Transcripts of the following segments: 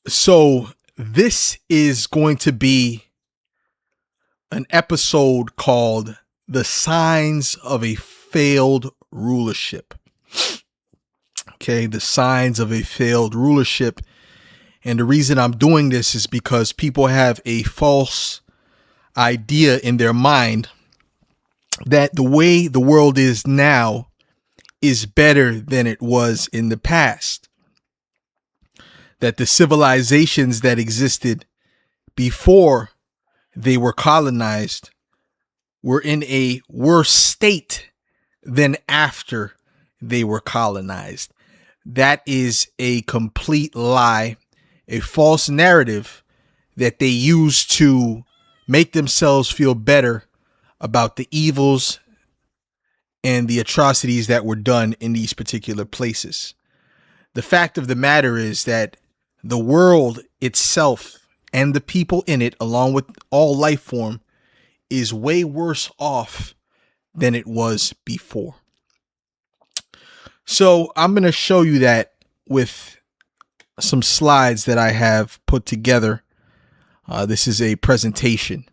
So this is going to be an episode called The Signs of a Failed Rulership. Okay, the signs of a failed rulership. And the reason I'm doing this is because people have a false idea in their mind that the way the world is now is better than it was in the past. That the civilizations that existed before they were colonized were in a worse state than after they were colonized. That is a complete lie, a false narrative that they use to make themselves feel better about the evils and the atrocities that were done in these particular places. The fact of the matter is that the world itself and the people in it, along with all life form, is way worse off than it was before. So I'm going to show you that with some slides that I have put together. This is a presentation.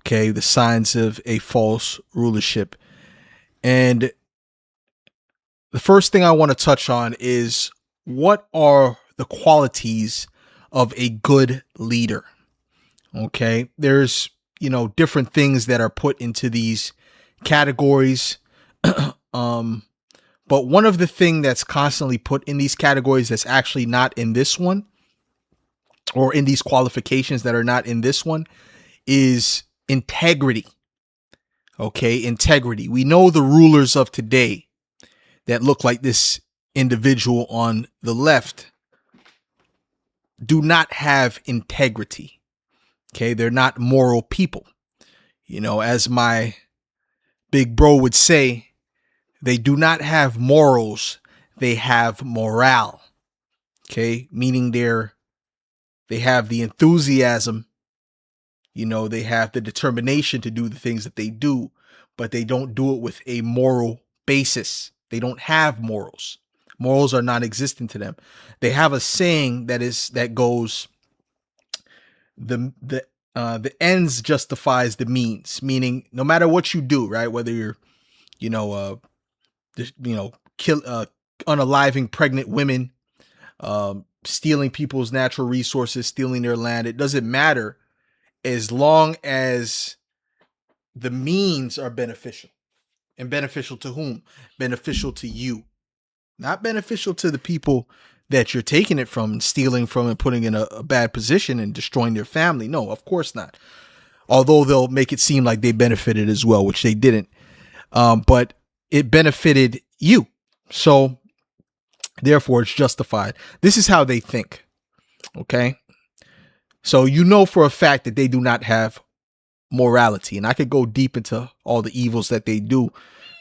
Okay, the signs of a false rulership. And the first thing I want to touch on is, what are the qualities of a good leader? Okay, there's, different things that are put into these categories. But one of the things that's constantly put in these categories that's actually not in this one, or in these qualifications that are not in this one, is integrity. Okay, integrity. We know the rulers of today that look like this individual on the left do not have integrity. Okay, they're not moral people. As my big bro would say, they do not have morals, they have morale. Okay, meaning they have the enthusiasm, they have the determination to do the things that they do, but they don't do it with a moral basis. They don't have morals. Morals are non-existent to them. They have a saying that goes, the ends justifies the means, meaning no matter what you do, right? Whether you're, unaliving pregnant women, stealing people's natural resources, stealing their land, it doesn't matter as long as the means are beneficial. And beneficial to whom? Beneficial to you. Not beneficial to the people that you're taking it from, stealing from, and putting in a bad position and destroying their family. No, of course not. Although they'll make it seem like they benefited as well, which they didn't. But it benefited you. So therefore it's justified. This is how they think. Okay. So for a fact that they do not have morality. And I could go deep into all the evils that they do,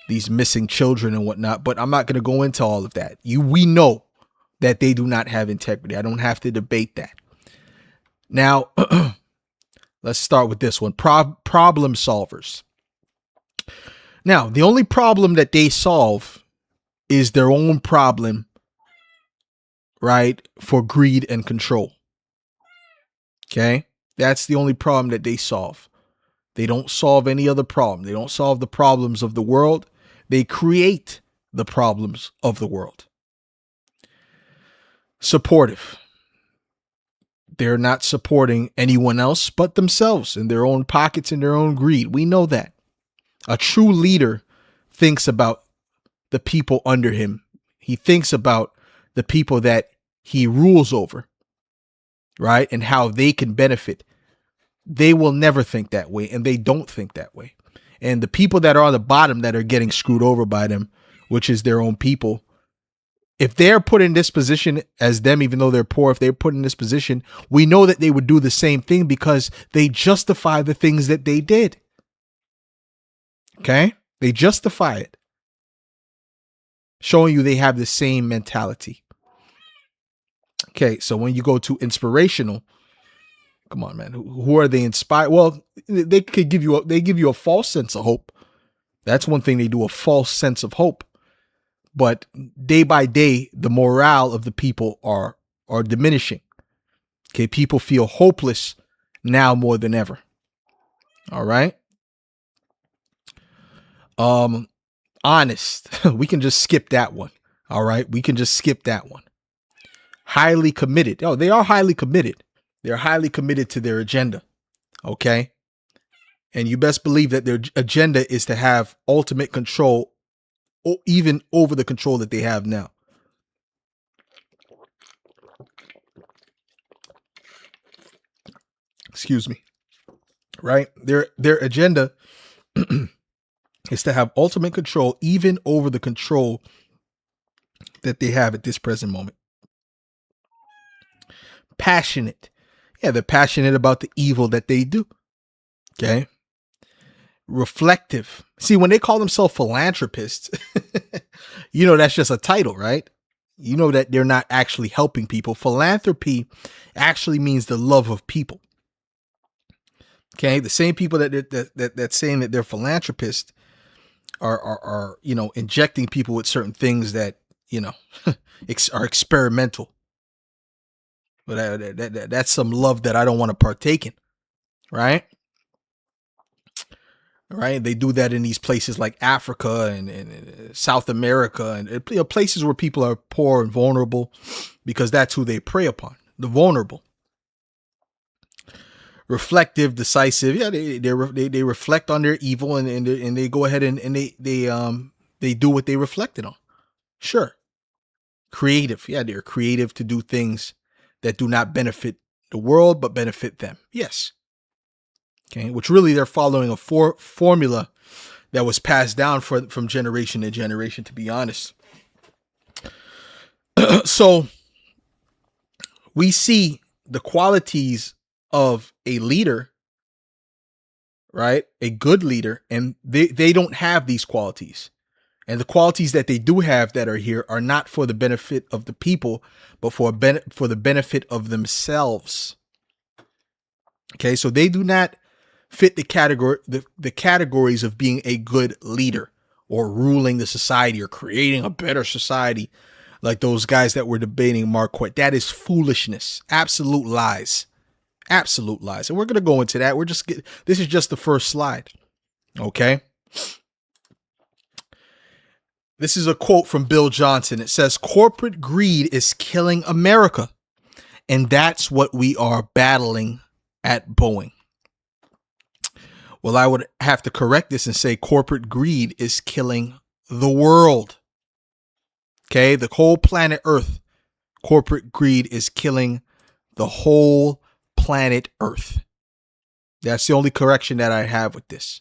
these missing children and whatnot, but I'm not going to go into all of that. We know that they do not have integrity. I don't have to debate that. Now, let's start with this one. Problem solvers. Now, the only problem that they solve is their own problem, right? For greed and control. Okay? That's the only problem that they solve. They don't solve any other problem. They don't solve the problems of the world. They create the problems of the world. Supportive. They're not supporting anyone else but themselves in their own pockets and their own greed. We know that. A true leader thinks about the people under him. He thinks about the people that he rules over, right? And how they can benefit. They will never think that way, and they don't think that way. And the people that are on the bottom that are getting screwed over by them, which is their own people, if they're put in this position as them, even though they're poor, if they're put in this position, we know that they would do the same thing because they justify the things that they did. Okay? They justify it. Showing you they have the same mentality. Okay, so when you go to inspirational, come on, man. Who are they inspired? Well, they could give you a false sense of hope. That's one thing they do, a false sense of hope. but day by day, the morale of the people are diminishing. Okay, people feel hopeless now more than ever. All right. Honest. We can just skip that one. All right, we can just skip that one. Highly committed. Oh, they are highly committed. They're highly committed to their agenda. Okay. And you best believe that their agenda is to have ultimate control, even over the control that they have now. Excuse me. Right? Their agenda is to have ultimate control, even over the control that they have at this present moment. Passionate. Yeah, they're passionate about the evil that they do. Okay. Reflective. See, when they call themselves philanthropists, that's just a title, right? You know that they're not actually helping people. Philanthropy actually means the love of people. Okay, the same people that's saying that they're philanthropists are injecting people with certain things that are experimental. But that's some love that I don't want to partake in, right? Right? They do that in these places like Africa and South America and places where people are poor and vulnerable, because that's who they prey upon, the vulnerable. Reflective, decisive. Yeah, they reflect on their evil and they go ahead and they do what they reflected on. Sure. Creative. Yeah, they're creative to do things that do not benefit the world but benefit them. Yes. Okay, which really they're following a formula that was passed down from generation to generation, to be honest. So we see the qualities of a leader, right? A good leader, and they don't have these qualities. And the qualities that they do have that are here are not for the benefit of the people, but for the benefit of themselves. Okay, so they do not fit the categories of being a good leader or ruling the society or creating a better society, like those guys that were debating Marquette. That is foolishness. Absolute lies. Absolute lies. And we're going to go into that. This is just the first slide. Okay. This is a quote from Bill Johnson. It says, "Corporate greed is killing America. And that's what we are battling at Boeing." Well, I would have to correct this and say corporate greed is killing the world. Okay, the whole planet Earth. Corporate greed is killing the whole planet Earth. That's the only correction that I have with this.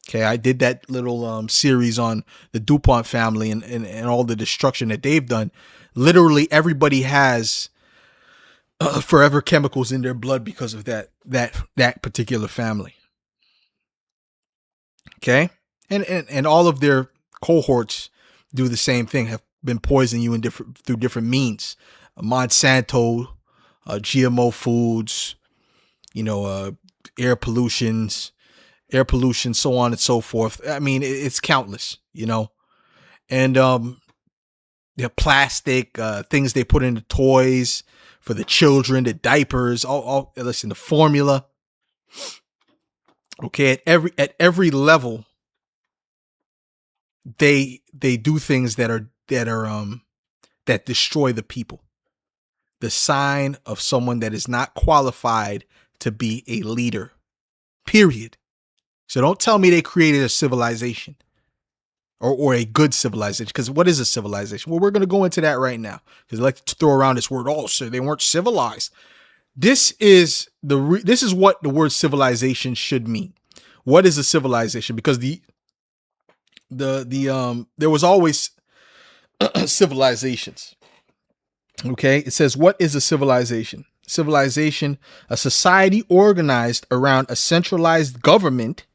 Okay, I did that little series on the DuPont family and all the destruction that they've done. Literally everybody has forever chemicals in their blood because of that particular family. Okay, and all of their cohorts do the same thing. Have been poisoning you through different means. Monsanto, GMO foods, air pollution, so on and so forth. I mean, it's countless, and the plastic things they put in the toys for the children, the diapers, the formula. Okay, at every level, they do things that destroy the people. The sign of someone that is not qualified to be a leader. Period. So don't tell me they created a civilization or a good civilization, because what is a civilization? Well, we're going to go into that right now, because I like to throw around this word. Oh, so they weren't civilized. This is what the word civilization should mean. What is a civilization? Because there was always civilizations. Okay, it says, what is a civilization? Civilization, a society organized around a centralized government,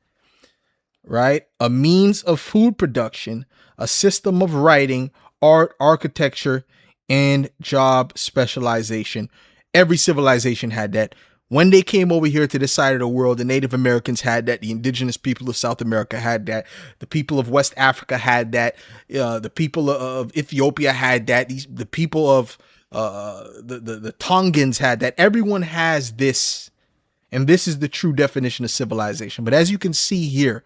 right? A means of food production, a system of writing, art, architecture, and job specialization. Every civilization had that. When they came over here to this side of the world, the Native Americans had that. The indigenous people of South America had that. The people of West Africa had that. The people of Ethiopia had that. The people of the Tongans had that. Everyone has this, and this is the true definition of civilization. But as you can see here,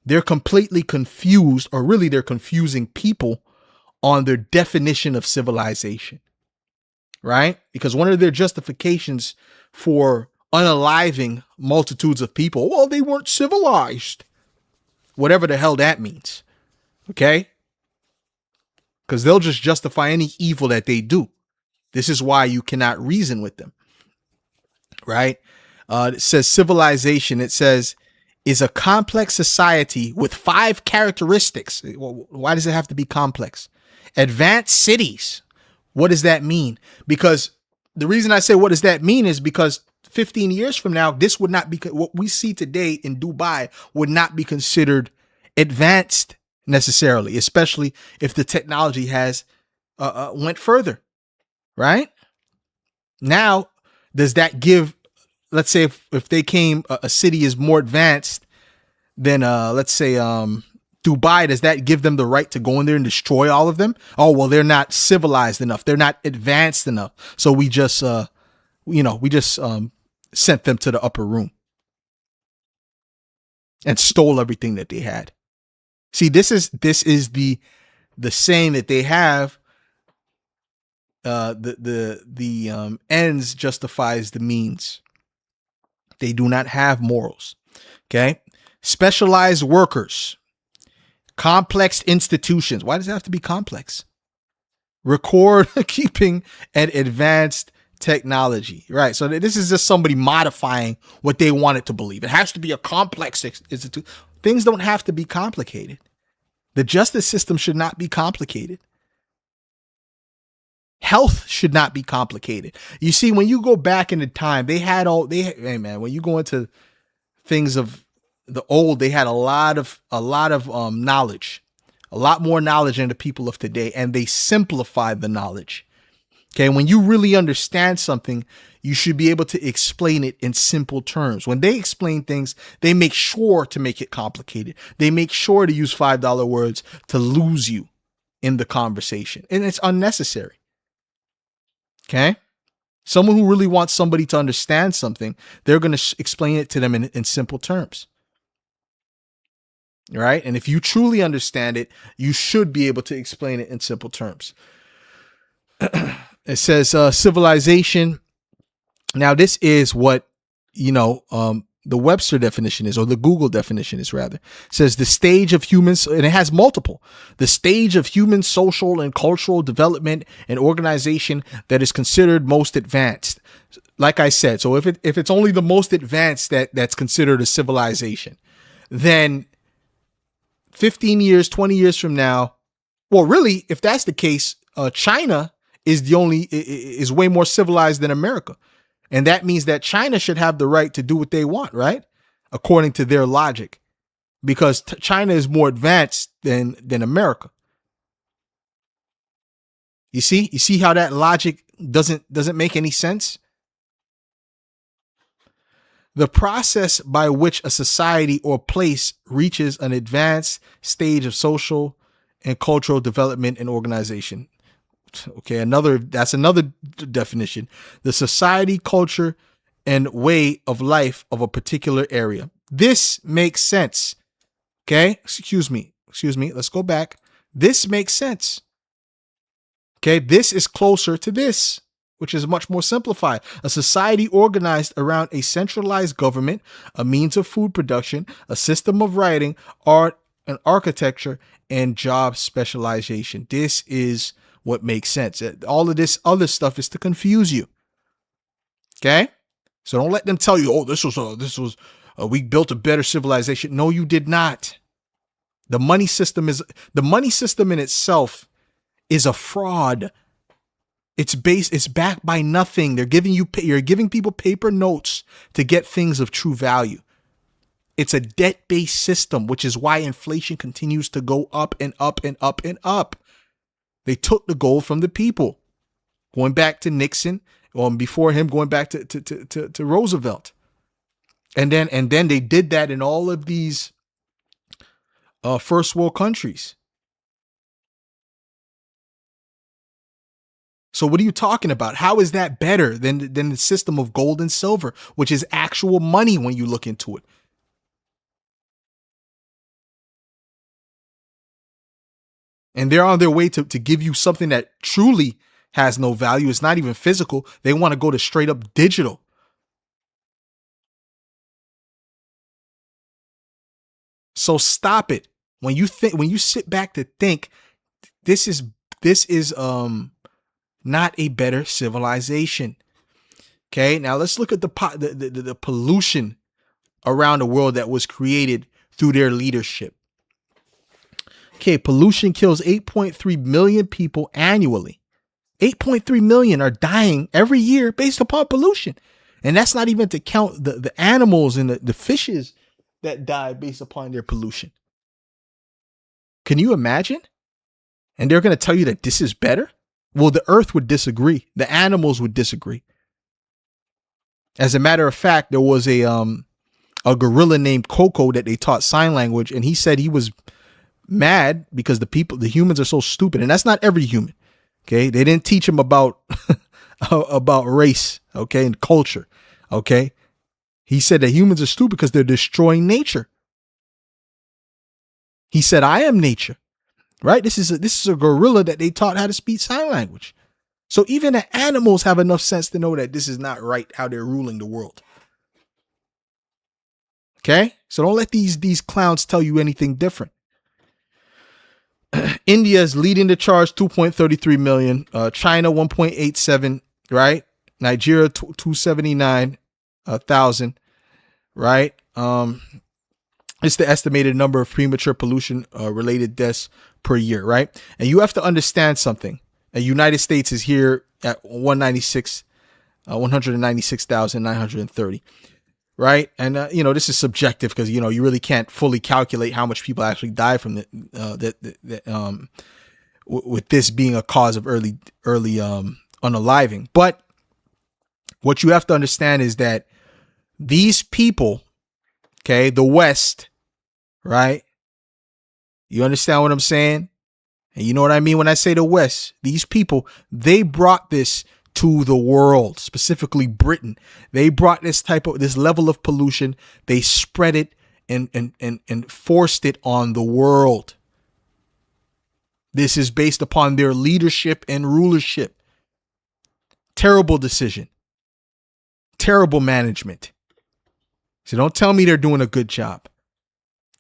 they're completely confused, or really they're confusing people on their definition of civilization, right? Because one of their justifications for unaliving multitudes of people, well, they weren't civilized, whatever the hell that means, okay? Because they'll just justify any evil that they do. This is why you cannot reason with them, right? It says civilization, it says, is a complex society with 5 characteristics. Well, why does it have to be complex? Advanced cities. What does that mean? Because the reason I say what does that mean is because 15 years from now, this would not be, what we see today in Dubai would not be considered advanced necessarily, especially if the technology has went further, right? Now, does that give, let's say if they came, a city is more advanced than, let's say, Dubai, does that give them the right to go in there and destroy all of them? Oh, well, they're not civilized enough. They're not advanced enough. So we just, sent them to the upper room and stole everything that they had. See, this is the saying that they have. The ends justifies the means. They do not have morals. Okay. Specialized workers. Complex institutions. Why does it have to be complex? Record keeping and advanced technology. Right. So this is just somebody modifying what they want it to believe. It has to be a complex institute. Things don't have to be complicated. The justice system should not be complicated. Health should not be complicated. You see, when you go back into time, hey man, when you go into things of the old, they had a lot of knowledge, a lot more knowledge than the people of today, and they simplified the knowledge. Okay, when you really understand something, you should be able to explain it in simple terms. When they explain things, they make sure to make it complicated. They make sure to use $5 words to lose you in the conversation, and it's unnecessary. Okay, someone who really wants somebody to understand something, they're going to explain it to them in simple terms. Right? And if you truly understand it, you should be able to explain it in simple terms. It says civilization. Now, this is what, the Webster definition is, or the Google definition is rather. It says the stage of humans, and it has multiple. The stage of human social and cultural development and organization that is considered most advanced. Like I said, so if it's only the most advanced that's considered a civilization, then 15 years, 20 years from now, well, really, if that's the case, China is way more civilized than America. And that means that China should have the right to do what they want, right? According to their logic, because China is more advanced than America. You see how that logic doesn't make any sense? The process by which a society or place reaches an advanced stage of social and cultural development and organization. Okay, that's another definition. The society, culture, and way of life of a particular area. This makes sense. Okay, excuse me. Let's go back. This makes sense. Okay, this is closer to this, which is much more simplified. A society organized around a centralized government, a means of food production, a system of writing, art, and architecture, and job specialization. This is what makes sense. All of this other stuff is to confuse you. Okay? So don't let them tell you, oh, we built a better civilization. No, you did not. The money system in itself is a fraud. It's backed by nothing. You're giving people paper notes to get things of true value. It's a debt-based system, which is why inflation continues to go up and up and up and up. They took the gold from the people, going back to Nixon before him going back to Roosevelt. And then they did that in all of these first world countries. So what are you talking about? How is that better than the system of gold and silver, which is actual money when you look into it? And they're on their way to give you something that truly has no value. It's not even physical. They want to go to straight up digital. So stop it. When you sit back to think, this is not a better civilization. Okay, now let's look at the pollution around the world that was created through their leadership. Okay, pollution kills 8.3 million people annually. 8.3 million are dying every year based upon pollution. And that's not even to count the animals and the fishes that die based upon their pollution. Can you imagine? And they're going to tell you that this is better? Well, the earth would disagree. The animals would disagree. As a matter of fact, there was a gorilla named Coco that they taught sign language, and he said he was mad because the humans are so stupid. And that's not every human. Okay. They didn't teach him about race, okay, and culture. Okay. He said that humans are stupid because they're destroying nature. He said, I am nature. Right? This is a gorilla that they taught how to speak sign language. So even the animals have enough sense to know that this is not right how they're ruling the world. Okay? So don't let these clowns tell you anything different. India is leading the charge, 2.33 million. China, 1.87, right? Nigeria, 279,000, right? It's the estimated number of premature pollution related deaths per year, right? And you have to understand something. The United States is here at 196,930, right? And this is subjective because you really can't fully calculate how much people actually die from with this being a cause of early unaliving. But what you have to understand is that these people, okay, the West, right? You understand what I'm saying? And you know what I mean when I say the West? These people, they brought this to the world, specifically Britain. They brought this level of pollution. They spread it and forced it on the world. This is based upon their leadership and rulership. Terrible decision. Terrible management. So don't tell me they're doing a good job.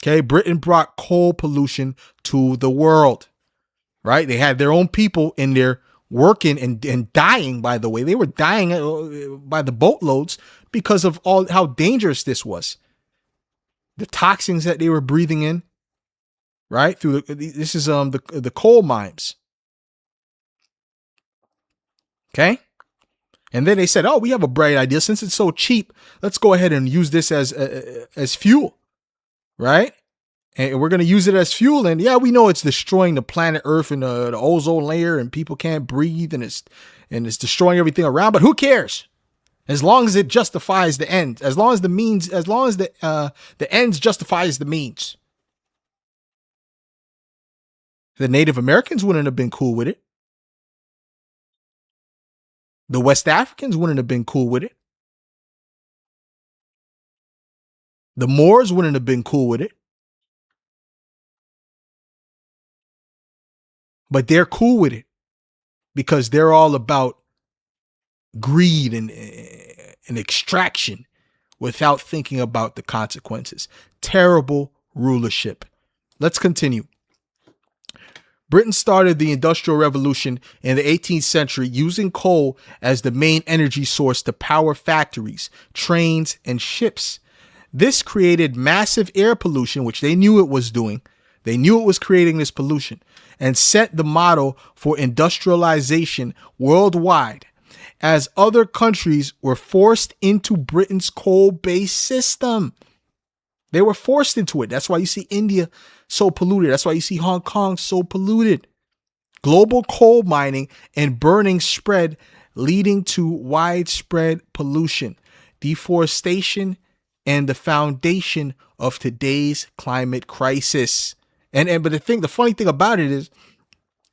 Okay, Britain brought coal pollution to the world, right? They had their own people in there working and dying, by the way. They were dying by the boatloads because of all how dangerous this was. The toxins that they were breathing in, right? This is the coal mines. Okay? And then they said, oh, we have a bright idea. Since it's so cheap, let's go ahead and use this as fuel. Right? And we're going to use it as fuel. And yeah, we know it's destroying the planet Earth and the ozone layer and people can't breathe and it's destroying everything around. But who cares? As long as it justifies the end, as long as the ends justifies the means. The Native Americans wouldn't have been cool with it. The West Africans wouldn't have been cool with it. The Moors wouldn't have been cool with it. But they're cool with it because they're all about greed and extraction without thinking about the consequences. Terrible rulership. Let's continue. Britain started the Industrial Revolution in the 18th century using coal as the main energy source to power factories, trains, and ships. This created massive air pollution, which they knew it was doing. They knew it was creating this pollution, and set the model for industrialization worldwide as other countries were forced into Britain's coal-based system. They were forced into it. That's why you see India so polluted. That's why you see Hong Kong so polluted. Global coal mining and burning spread leading to widespread pollution, deforestation, and the foundation of today's climate crisis. But the funny thing about it is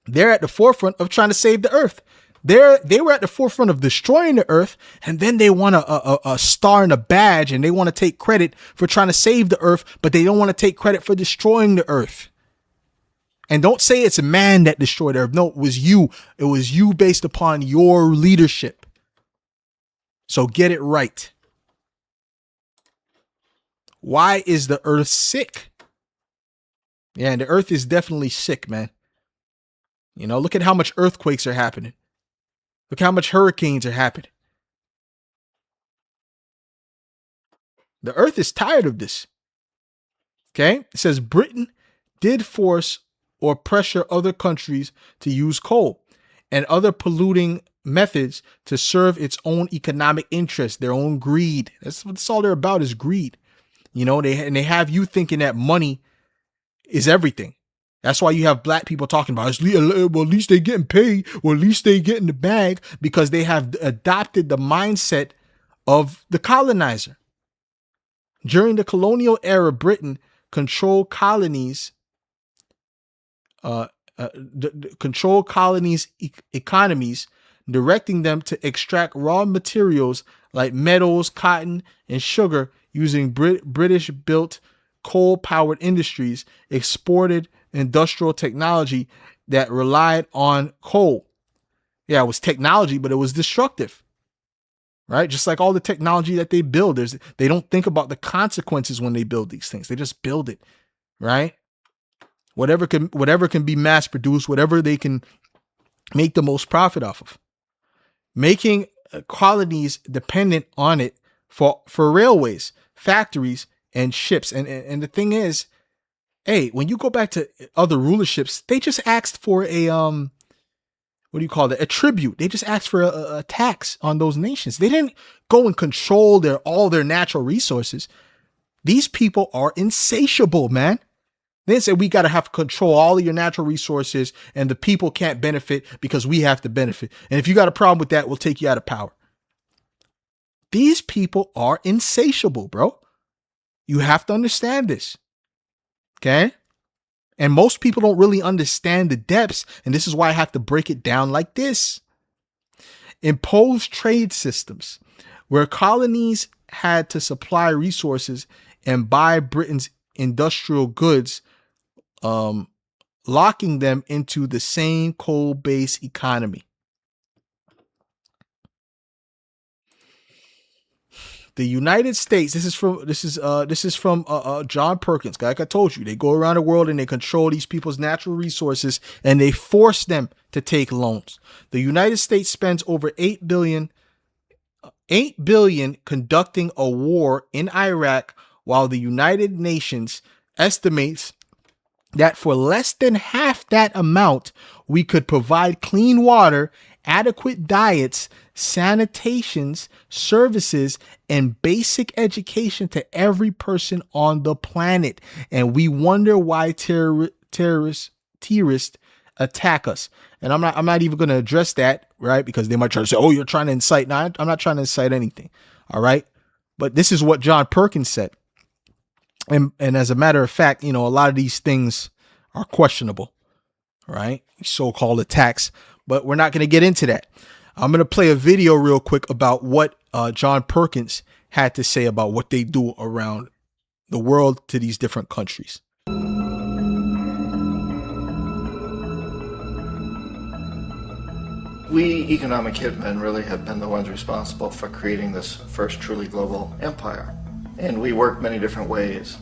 they're at the forefront of trying to save the earth. They were at the forefront of destroying the earth, and then they want a star and a badge, and they want to take credit for trying to save the earth, but they don't want to take credit for destroying the earth. And don't say it's man that destroyed the earth. No, it was you. It was you based upon your leadership. So get it right. Why is the earth sick? Yeah, and the earth is definitely sick, man. You know, look at how much earthquakes are happening. Look how much hurricanes are happening. The earth is tired of this. Okay? It says Britain did force or pressure other countries to use coal and other polluting methods to serve its own economic interests, their own greed. That's all they're about, is greed. You know, they have you thinking that money is everything. That's why you have black people talking about, well, at least they getting paid, or at least they get in the bag, because they have adopted the mindset of the colonizer. During the colonial era, Britain controlled colonies, economies, directing them to extract raw materials like metals, cotton, and sugar using British-built coal-powered industries, exported industrial technology that relied on coal. Yeah, it was technology, but it was destructive, right? Just like all the technology that they build, they don't think about the consequences when they build these things. They just build it, right? Whatever can be mass produced, whatever they can make the most profit off of, making colonies dependent on it for railways, factories, and ships. And the thing is, hey, when you go back to other rulerships, they just asked for a a tribute. They just asked for a tax on those nations. They didn't go and control all their natural resources. These people are insatiable, man. They didn't say we got to have control all of your natural resources and the people can't benefit because we have to benefit. And if you got a problem with that, we'll take you out of power. These people are insatiable, bro. You have to understand this. Okay? And most people don't really understand the depths, and this is why I have to break it down like this. Imposed trade systems, where colonies had to supply resources and buy Britain's industrial goods, locking them into the same coal-based economy. The United States, this is from John Perkins. Like I told you, they go around the world and they control these people's natural resources and they force them to take loans. The United States spends over $8 billion conducting a war in Iraq, while the United Nations estimates that for less than half that amount, we could provide clean water, adequate diets, sanitations, services, and basic education to every person on the planet. And we wonder why terrorists attack us. And I'm not even going to address that, right? Because they might try to say, oh, you're trying to incite. No, I'm not trying to incite anything. All right. But this is what John Perkins said. And as a matter of fact, you know, a lot of these things are questionable, right? So-called attacks, but we're not going to get into that. I'm going to play a video real quick about what John Perkins had to say about what they do around the world to these different countries. We economic hitmen really have been the ones responsible for creating this first truly global empire. And we work many different ways.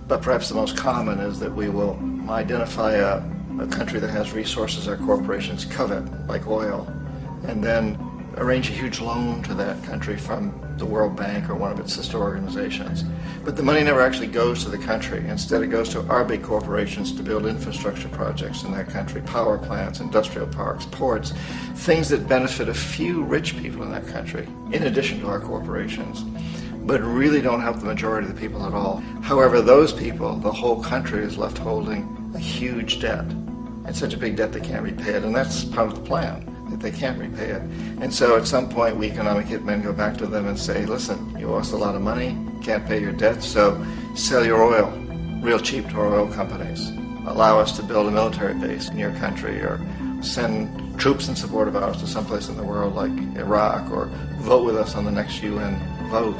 But perhaps the most common is that we will identify a country that has resources our corporations covet, like oil, and then arrange a huge loan to that country from the World Bank or one of its sister organizations. But the money never actually goes to the country. Instead, it goes to our big corporations to build infrastructure projects in that country, power plants, industrial parks, ports, things that benefit a few rich people in that country, in addition to our corporations, but really don't help the majority of the people at all. However, those people, the whole country is left holding a huge debt. and such a big debt they can't repay it. And that's part of the plan, that they can't repay it. And so at some point, we economic hitmen go back to them and say, listen, you owe us a lot of money, can't pay your debt, so sell your oil real cheap to our oil companies. Allow us to build a military base in your country, or send troops in support of ours to someplace in the world like Iraq, or vote with us on the next UN vote.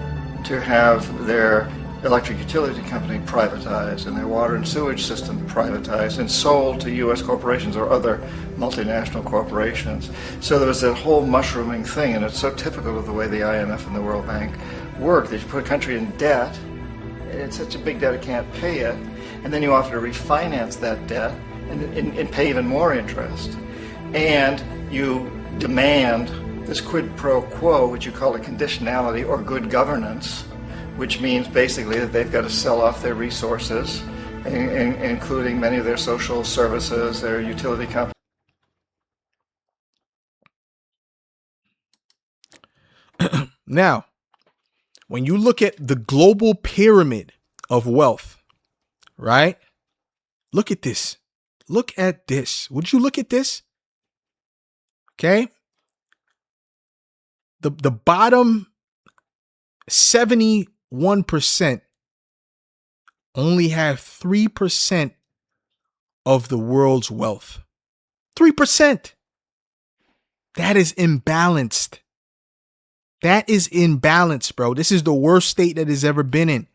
To have their electric utility company privatized and their water and sewage system privatized and sold to U.S. corporations or other multinational corporations. So there was that whole mushrooming thing, and it's so typical of the way the IMF and the World Bank work, that you put a country in debt, and it's such a big debt it can't pay it, and then you offer to refinance that debt and pay even more interest. And you demand this quid pro quo, which you call a conditionality or good governance, which means basically that they've got to sell off their resources, including many of their social services, their utility companies. Now, when you look at the global pyramid of wealth, right? Look at this. Look at this. Would you look at this? Okay. The bottom 71% only have 3% of the world's wealth. 3%. That is imbalanced. That is imbalanced, bro. This is the worst state that has ever been in.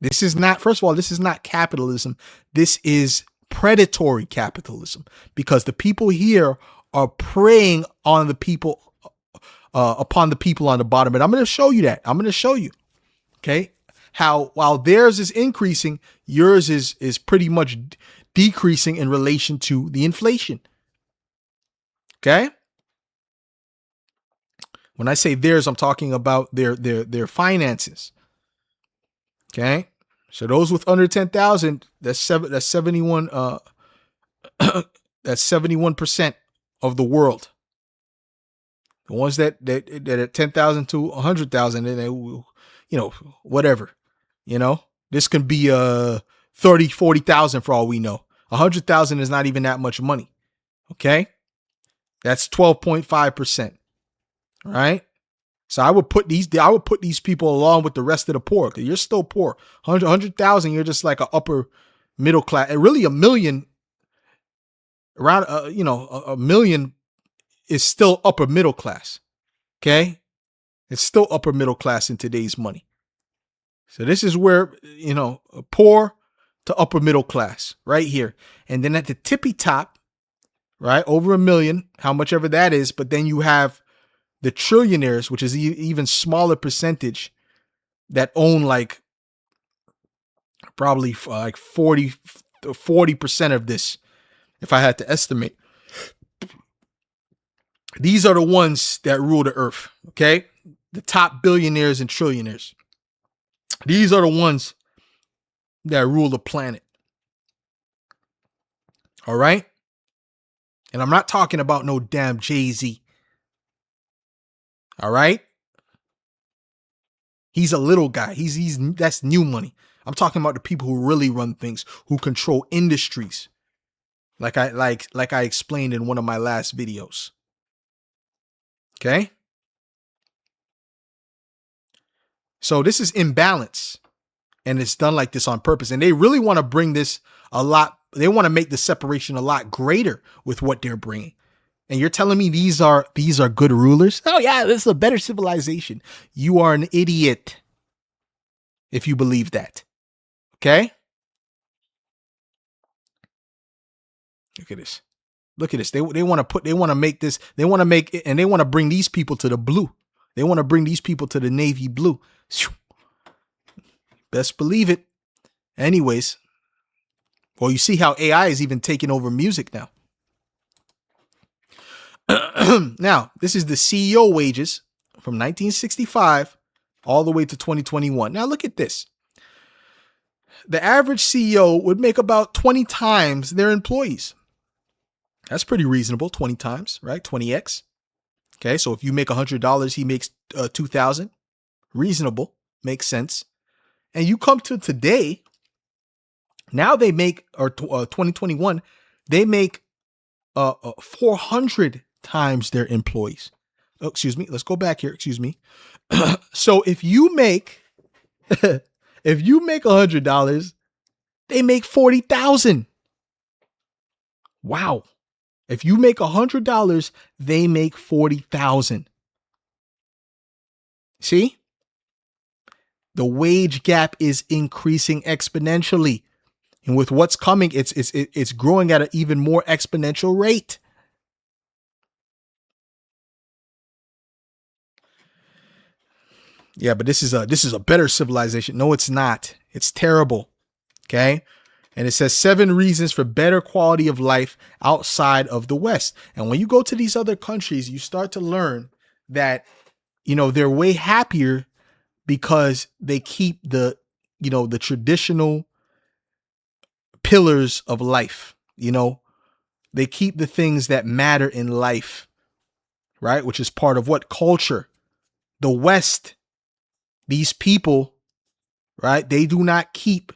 This is not, first of all, this is not capitalism. This is predatory capitalism, because the people here are preying on the people, upon the people on the bottom. And I'm going to show you that. I'm going to show you, okay, how while theirs is increasing, yours is pretty much decreasing in relation to the inflation. Okay. When I say theirs, I'm talking about their finances. Okay. So those with under 10,000, that's 71, that's 71% of the world. The ones that at 10,000 to 100,000, and they, you know, whatever, you know, this can be 30, 40,000 for all we know. 100,000 is not even that much money. Okay. That's 12.5%. Right. So I would put these people along with the rest of the poor, because you're still poor. 100,000, you're just like an upper middle class. And really, a million, around, a million is still upper middle class. Okay. It's still upper middle class in today's money. So this is where, poor to upper middle class right here. And then at the tippy top, right, over a million, how much ever that is. But then you have the trillionaires, which is even smaller percentage, that own like probably like 40% of this, if I had to estimate. These are the ones that rule the earth, okay? The top billionaires and trillionaires. These are the ones that rule the planet. All right? And I'm not talking about no damn Jay-Z. All right? He's a little guy. That's new money. I'm talking about the people who really run things, who control industries. Like I explained in one of my last videos. Okay? So this is imbalance, and it's done like this on purpose. And they really want to bring this a lot. They want to make the separation a lot greater with what they're bringing. And you're telling me these are good rulers? Oh yeah, this is a better civilization. You are an idiot if you believe that. Okay? Look at this. Look at this. They want to make this, they want to make it, and they want to bring these people to the blue. They want to bring these people to the navy blue. Best believe it. Anyways, well, you see how AI is even taking over music now. Now, this is the CEO wages from 1965 all the way to 2021. Now, look at this. The average CEO would make about 20 times their employees. That's pretty reasonable, 20 times, right? 20x. Okay, so if you make $100, he makes $2,000. Reasonable, makes sense. And you come to today, now they make, or 2021, They make 400 times their employees. Oh, excuse me. Let's go back here. Excuse me. So if you make $100, they make 40,000. Wow. If you make $100, they make 40,000. See? The wage gap is increasing exponentially. And with what's coming, it's growing at an even more exponential rate. Yeah, but this is a better civilization. No, it's not. It's terrible. Okay? And it says 7 reasons for better quality of life outside of the West. And when you go to these other countries, you start to learn that, they're way happier because they keep the traditional pillars of life. They keep the things that matter in life, right? Which is part of what? Culture. The West, these people, right? They do not keep,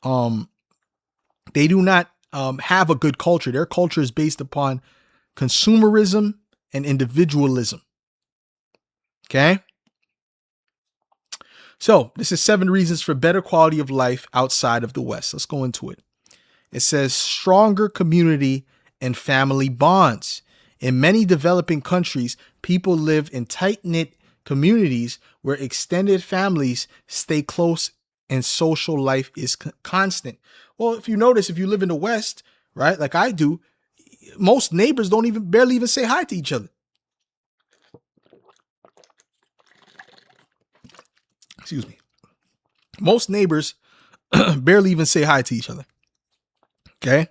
they do not have a good culture. Their culture is based upon consumerism and individualism. Okay. So this is 7 reasons for better quality of life outside of the West. Let's go into it. It says stronger community and family bonds. In many developing countries, people live in tight-knit communities where extended families stay close and social life is constant. Well, if you notice, if you live in the West, right, like I do, most neighbors barely even say hi to each other. Excuse me. Most neighbors barely even say hi to each other. Okay.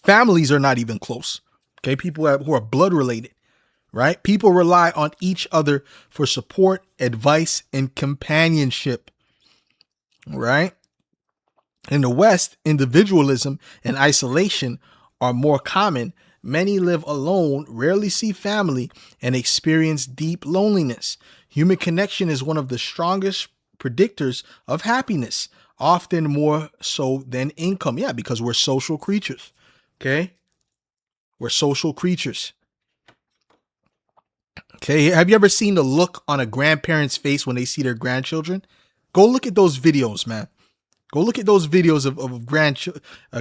Families are not even close. Okay. People who are blood related, right? People rely on each other for support, advice, and companionship. Right. In the West, individualism and isolation are more common. Many live alone, rarely see family, and experience deep loneliness. Human connection is one of the strongest predictors of happiness, often more so than income. Yeah, because we're social creatures. Okay? We're social creatures. Okay, have you ever seen the look on a grandparent's face when they see their grandchildren? Go look at those videos, man. Go look at those videos of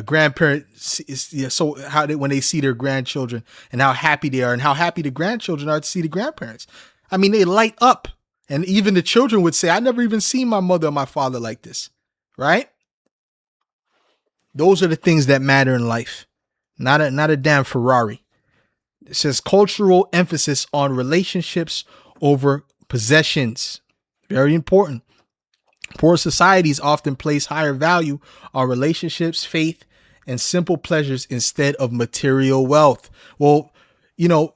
grandparents. Yeah, so when they see their grandchildren and how happy they are and how happy the grandchildren are to see the grandparents. I mean, they light up. And even the children would say, I never even seen my mother or my father like this. Right? Those are the things that matter in life. Not a damn Ferrari. It says cultural emphasis on relationships over possessions. Very important. Poor societies often place higher value on relationships, faith, and simple pleasures instead of material wealth. Well,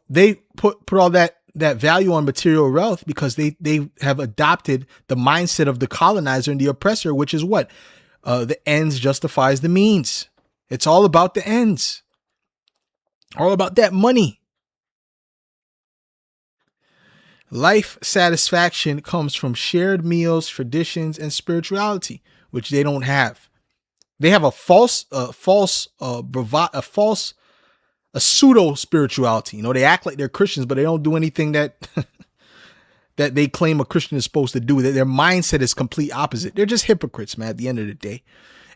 they put all that value on material wealth because they have adopted the mindset of the colonizer and the oppressor, which is what? The ends justifies the means. It's all about the ends. All about that money. Life satisfaction comes from shared meals, traditions, and spirituality, which they don't have. They have a pseudo spirituality. They act like they're Christians, but they don't do anything that that they claim a Christian is supposed to do. Their mindset is complete opposite. They're just hypocrites, man, at the end of the day.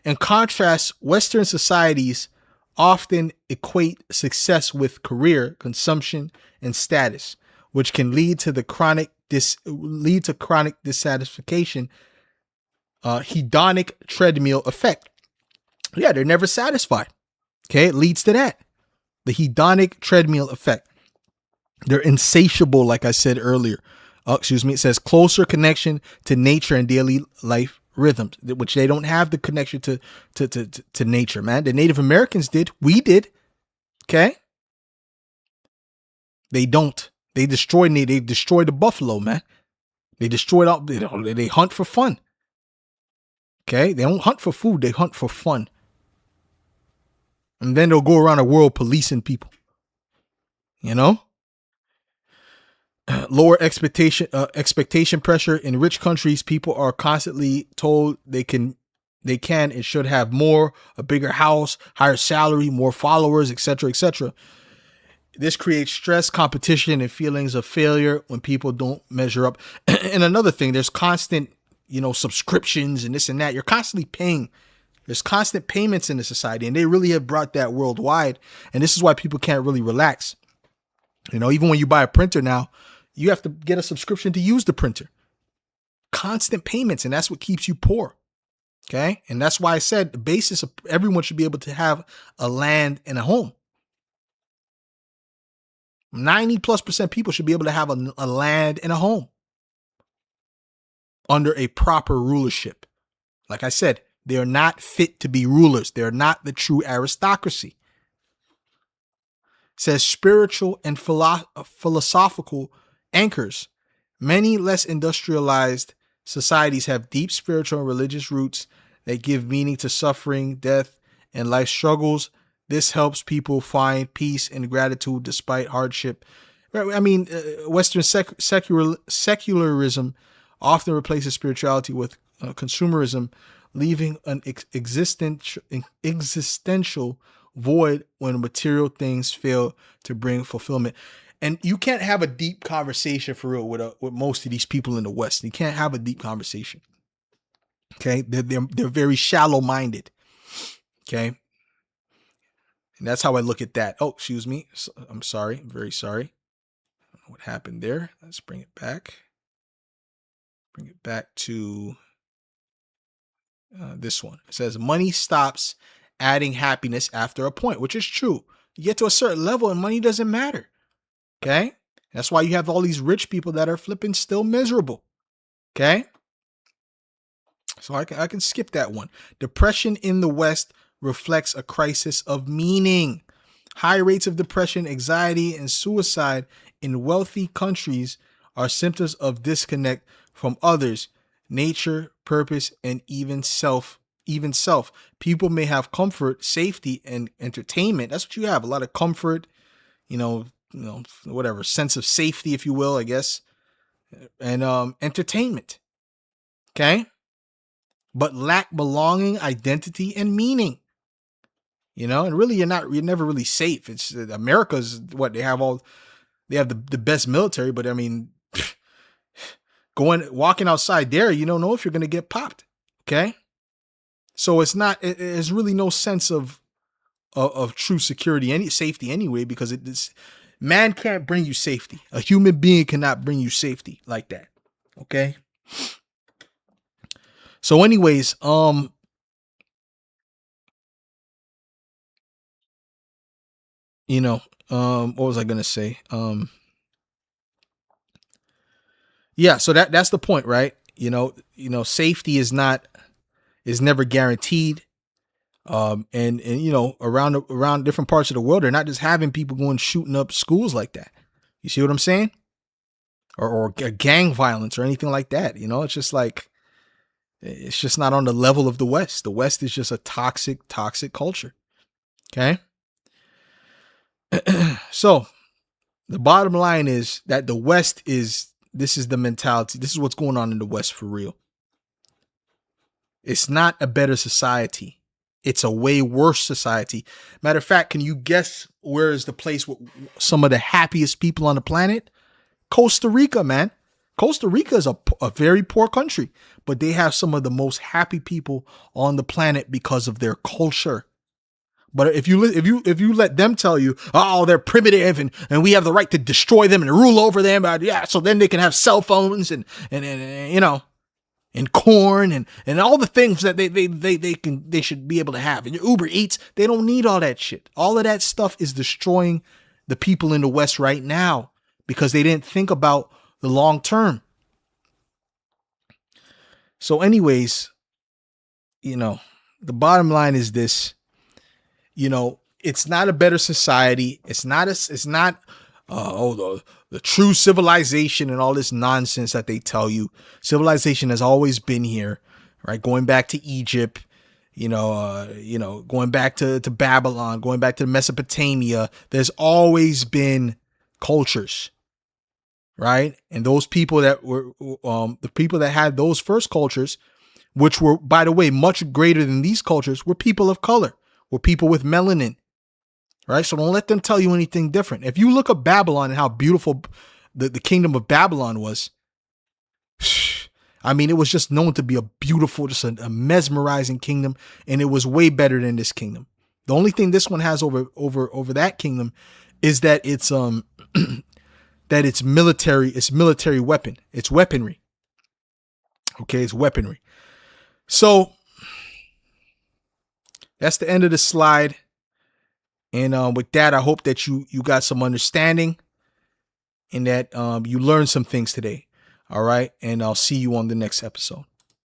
In contrast, Western societies often equate success with career, consumption, and status, which can lead to chronic dissatisfaction, hedonic treadmill effect. Yeah, they're never satisfied. Okay, it leads to that. The hedonic treadmill effect. They're insatiable, like I said earlier. It says closer connection to nature and daily life rhythms, which they don't have the connection to nature, man. The Native Americans did. We did. Okay. They don't. They destroyed the buffalo, man. They destroyed all. They hunt for fun. Okay. They don't hunt for food. They hunt for fun. And then they'll go around the world policing people. Lower expectation pressure in rich countries. People are constantly told they can They can and should have more, a bigger house, higher salary, more followers, etc., etc. This creates stress, competition, and feelings of failure when people don't measure up. And another thing, there's constant, subscriptions and this and that. You're constantly paying. There's constant payments in the society, and they really have brought that worldwide. And this is why people can't really relax. Even when you buy a printer now, you have to get a subscription to use the printer. Constant payments, and that's what keeps you poor. Okay. And that's why I said the basis of everyone should be able to have a land and a home. 90+% people should be able to have a land and a home under a proper rulership. Like I said, they are not fit to be rulers. They're not the true aristocracy. It says spiritual and philosophical anchors. Many less industrialized societies have deep spiritual and religious roots that give meaning to suffering, death, and life struggles. This helps people find peace and gratitude despite hardship. I mean, Western secularism often replaces spirituality with consumerism, leaving an existential void when material things fail to bring fulfillment. And you can't have a deep conversation for real with most of these people in the West. You can't have a deep conversation. Okay, they're very shallow-minded. Okay. And that's how I look at that. Oh, excuse me. I'm sorry. I'm very sorry. I don't know what happened there. Let's bring it back. Bring it back to this one. It says money stops adding happiness after a point, which is true. You get to a certain level and money doesn't matter. Okay. That's why you have all these rich people that are flipping still miserable. Okay. So I can skip that one. Depression in the West reflects a crisis of meaning. High rates of depression, anxiety, and suicide in wealthy countries are symptoms of disconnect from others, nature, purpose, and even self. People may have comfort, safety, and entertainment. That's what you have. A lot of comfort, whatever, sense of safety, if you will, I guess, and entertainment. Okay. But lack belonging, identity, and meaning. And really you're never really safe. It's America's what they have the best military, but I mean, walking outside there, you don't know if you're going to get popped. Okay. So there's really no sense of true security, any safety anyway, because man can't bring you safety. A human being cannot bring you safety like that. Okay. So anyways, what was I going to say? Yeah, so that's the point, right? Safety is never guaranteed. And around different parts of the world, they're not just having people going shooting up schools like that. You see what I'm saying? Or gang violence or anything like that. It's just like, it's just not on the level of the West. The West is just a toxic culture. Okay. So the bottom line is that the West this is the mentality. This is what's going on in the West for real. It's not a better society. It's a way worse society. Matter of fact, can you guess where is the place with some of the happiest people on the planet? Costa Rica, man. Costa Rica is a very poor country, but they have some of the most happy people on the planet because of their culture. But if you let them tell you, oh, they're primitive and we have the right to destroy them and rule over them, so then they can have cell phones and corn and all the things that they should be able to have. And Uber Eats, they don't need all that shit. All of that stuff is destroying the people in the West right now because they didn't think about the long term. So anyways, the bottom line is this. It's not a better society. It's not the true civilization and all this nonsense that they tell you. Civilization has always been here, right? Going back to Egypt, going back to Babylon, going back to Mesopotamia. There's always been cultures, right? And those people that were the people that had those first cultures which were, by the way, much greater than these cultures, were people of color, were people with melanin, right? So don't let them tell you anything different. If you look up Babylon and how beautiful the kingdom of Babylon was, I mean, it was just known to be a beautiful, just a mesmerizing kingdom, and it was way better than this kingdom. The only thing this one has over that kingdom is that it's that it's military weapon. It's weaponry. Okay, it's weaponry. So that's the end of the slide. And with that, I hope that you got some understanding and that you learned some things today. All right. And I'll see you on the next episode.